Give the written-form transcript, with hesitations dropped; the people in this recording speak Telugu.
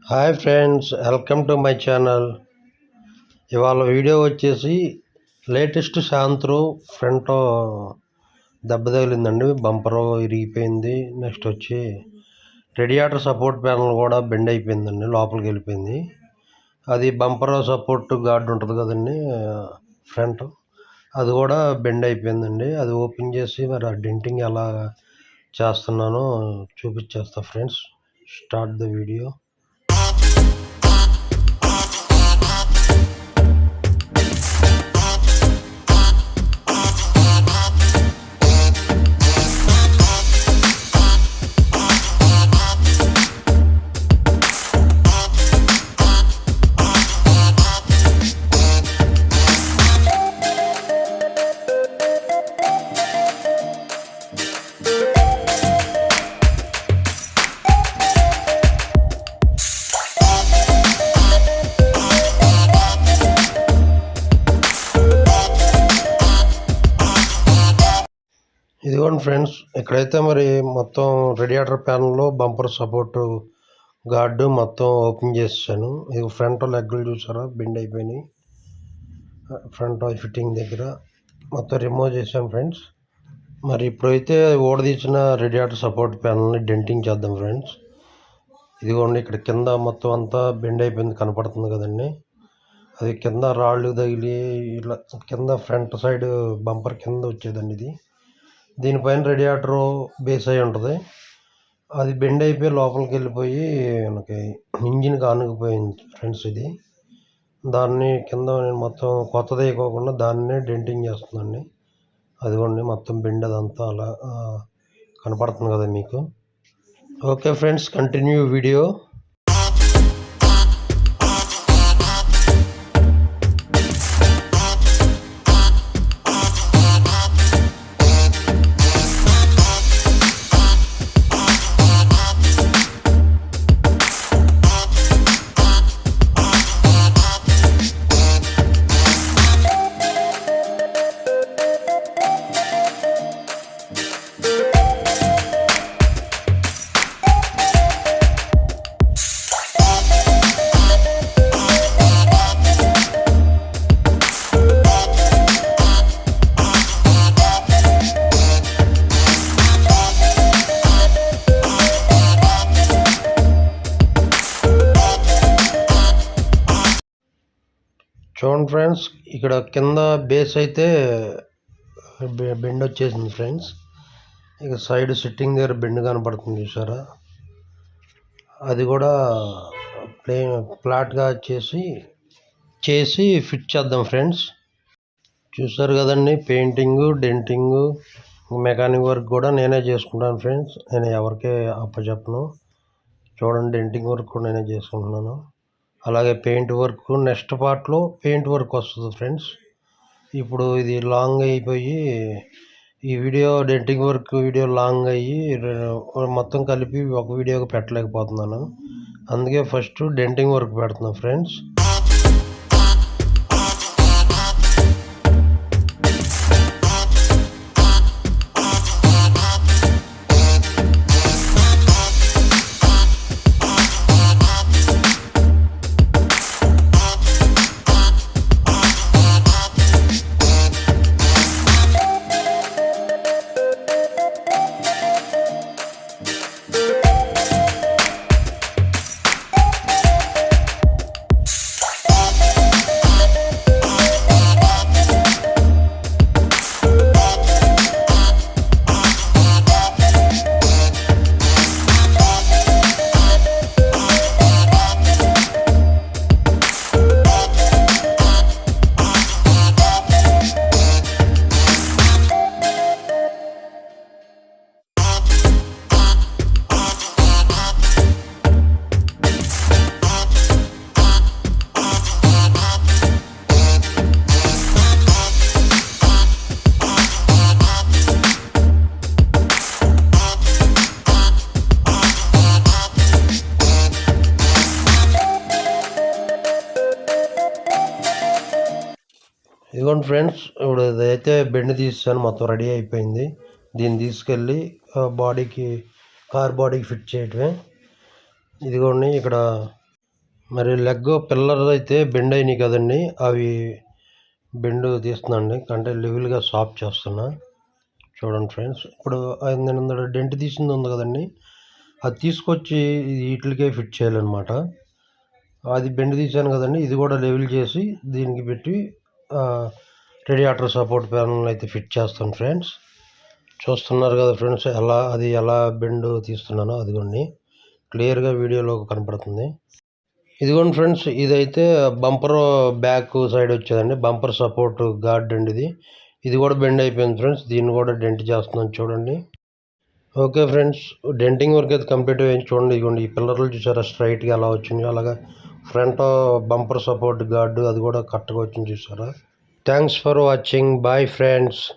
Hi friends, welcome to my channel. ఇవాళ వీడియో వచ్చేసి లేటెస్ట్ శాంత్రో ఫ్రంట్ దెబ్బ తగిలిందండి. బంపరు ఇరిగిపోయింది. నెక్స్ట్ వచ్చి రేడియేటర్ సపోర్ట్ ప్యానల్ కూడా బెండ్ అయిపోయిందండి, లోపలికి వెళ్ళిపోయింది. అది బంపర్ సపోర్ట్ గార్డ్ ఉంటుంది కదండి ఫ్రంట్, అది కూడా బెండ్ అయిపోయిందండి. అది ఓపెన్ చేసి మరి ఆ డెంటింగ్ ఎలా చేస్తున్నానో చూపించేస్తా ఫ్రెండ్స్. Start the video. ఇదిగోండి ఫ్రెండ్స్, ఇక్కడైతే మరి మొత్తం రేడియేటర్ ప్యానల్లో బంపర్ సపోర్ట్ గార్డు మొత్తం ఓపెన్ చేసాను. ఇది ఫ్రంట్ లెగ్గులు చూసారా, బెండ్ అయిపోయినాయి. ఫ్రంట్ ఫిట్టింగ్ దగ్గర మొత్తం రిమూవ్ చేసాం ఫ్రెండ్స్. మరి ఇప్పుడైతే ఓడదీసిన రేడియేటర్ సపోర్ట్ ప్యానల్ని డెంటింగ్ చేద్దాం ఫ్రెండ్స్. ఇదిగోండి, ఇక్కడ కింద మొత్తం అంతా బెండ్ అయిపోయింది, కనపడుతుంది కదండి. అది కింద రాళ్ళు తగిలి ఇలా కింద ఫ్రంట్ సైడ్ బంపర్ కింద వచ్చేదండి. ఇది దీనిపైన రేడియేటర్ బేస్ అయి ఉంటుంది. అది బెండ్ అయిపోయి లోపలికి వెళ్ళిపోయి మనకి ఇంజిన్కి ఆనుకుపోయింది ఫ్రెండ్స్. ఇది దాన్ని కింద నేను మొత్తం కొత్తది వేయకోకుండా దాన్నే డెంటింగ్ చేస్తుందండి. అదిగోండి, మొత్తం బెండ్ అదంతా అలా కనపడుతుంది కదా మీకు. Okay friends, continue video. చూడండి ఫ్రెండ్స్, ఇక్కడ కింద బేస్ అయితే బెండ్ వచ్చేసింది ఫ్రెండ్స్. ఇక సైడ్ సిట్టింగ్ దగ్గర బెండ్ కనపడుతుంది చూసారా, అది కూడా ఫ్లాట్గా చేసి ఫిట్ చేద్దాం ఫ్రెండ్స్. చూసారు కదండి, పెయింటింగు, డెంటింగు, మెకానిక్ వర్క్ కూడా నేనే చేసుకుంటాను ఫ్రెండ్స్. నేను ఎవరికే అప్పచెప్పను. చూడండి, డెంటింగ్ వర్క్ కూడా నేనే చేసుకుంటున్నాను. అలాగే పెయింట్ వర్క్, నెక్స్ట్ పార్ట్లో పెయింట్ వర్క్ వస్తుంది ఫ్రెండ్స్. ఇప్పుడు ఇది లాంగ్ అయిపోయి ఈ video denting work video long అయ్యి మొత్తం కలిపి ఒక వీడియోకి పెట్టలేకపోతున్నాను. అందుకే ఫస్ట్ డెంటింగ్ వర్క్ పెడుతున్నాను ఫ్రెండ్స్. ఇదిగోండి ఫ్రెండ్స్, ఇప్పుడు ఇదైతే బెండ్ తీసాను, మొత్తం రెడీ అయిపోయింది. దీన్ని తీసుకెళ్ళి కార్ బాడీకి ఫిట్ చేయటమే. ఇదిగోండి, ఇక్కడ మరి లెగ్ పిల్లర్ అయితే బెండ్ అయినాయి కదండి, అవి బెండ్ తీస్తున్నాండి, అంటే లెవెల్గా సాఫ్ట్ చేస్తున్నా. చూడండి ఫ్రెండ్స్, ఇప్పుడు నేను డెంట్ తీసింది ఉంది కదండి, అది తీసుకొచ్చి వీటికే ఫిట్ చేయాలన్నమాట. అది బెండ్ తీసాను కదండి, ఇది కూడా లెవెల్ చేసి దీనికి పెట్టి రేడియేటర్ సపోర్ట్ ప్యానల్ అయితే ఫిట్ చేస్తాను ఫ్రెండ్స్. చూస్తున్నారు కదా ఫ్రెండ్స్, ఎలా బెండ్ తీస్తున్నానో అదిగోండి, క్లియర్గా వీడియోలో కనపడుతుంది. ఇదిగోండి ఫ్రెండ్స్, ఇదైతే బంపర్ బ్యాక్ సైడ్ వచ్చేదండి, బంపర్ సపోర్ట్ గార్డ్ అండి. ఇది కూడా బెండ్ అయిపోయింది ఫ్రెండ్స్, దీన్ని కూడా డెంట్ చేస్తున్నాను చూడండి. ఓకే ఫ్రెండ్స్, డెంటింగ్ వర్క్ అయితే కంప్లీట్ అయ్యింది చూడండి. ఇదిగోండి, ఈ పిల్లర్లు చూసారా స్ట్రైట్గా ఎలా వచ్చింది, అలాగా ఫ్రంట్ బంపర్ సపోర్ట్ గార్డు అది కూడా కరెక్ట్గా వచ్చింది చూసారా. Thanks for watching, bye friends.